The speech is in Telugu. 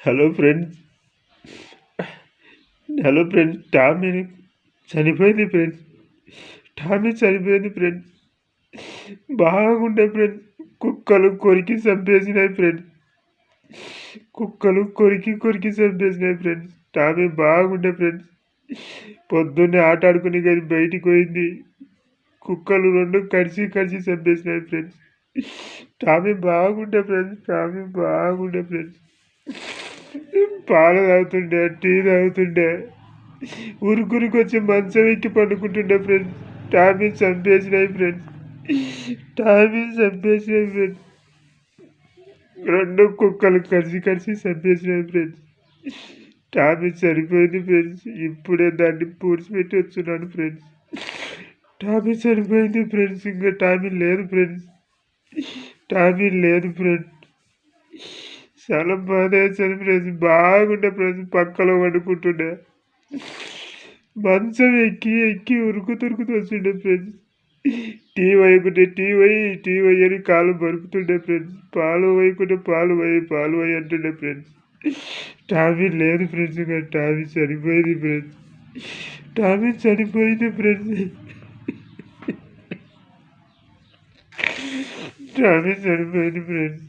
Hello friends. Hello friends. Tommy చనిపోయింది ఫ్రెండ్స్. టామీ చనిపోయింది ఫ్రెండ్స్. బాగుండే ఫ్రెండ్స్. కుక్కలు కొరికి చంపేసినాయి ఫ్రెండ్స్. కుక్కలు కొరికి కొరికి చంపేసినాయి ఫ్రెండ్స్. టామీ బాగుండే ఫ్రెండ్స్. పొద్దున్నే ఆట ఆడుకుని కానీ బయటికి పోయింది. కుక్కలు రెండు కడిచి కడిచి చంపేసినాయి ఫ్రెండ్స్. టామీ బాగుండే ఫ్రెండ్స్. టామీ బాగుండే ఫ్రెండ్స్. పాలు తాగుతుండే, టీ తాగుతుండే, ఉరుకురికి వచ్చి మంచం ఎక్కి పండుకుంటుండే ఫ్రెండ్స్. టామీ చంపేసినాయి ఫ్రెండ్స్. టామీ చంపేసినాయి ఫ్రెండ్స్. రెండు కుక్కలు కలిసి కలిసి చంపేసినాయి ఫ్రెండ్స్. టామీ చనిపోయింది ఫ్రెండ్స్. ఇప్పుడే దాన్ని పూడ్చిపెట్టి వచ్చున్నాను ఫ్రెండ్స్. టామీ చనిపోయింది ఫ్రెండ్స్. ఇంకా టామీ లేదు ఫ్రెండ్స్. టామీ లేదు ఫ్రెండ్స్. చాలా బాధ వేసేది ఫ్రెండ్స్. బాగుండే ఫ్రెండ్స్. పక్కలో వండుకుంటుండే, మంచం ఎక్కి ఎక్కి ఉరుకుతురుకుతూ వస్తుండే ఫ్రెండ్స్. టీ వేయకుంటే టీ వేయని కాలు బరుకుతుండే ఫ్రెండ్స్. పాలు వేయకుంటే పాలు వేయి అంటుండే ఫ్రెండ్స్. టామీ లేదు ఫ్రెండ్స్. ఇంకా టామీ చనిపోయింది ఫ్రెండ్స్. టామీ చనిపోయింది ఫ్రెండ్స్. టామీ చనిపోయింది ఫ్రెండ్స్.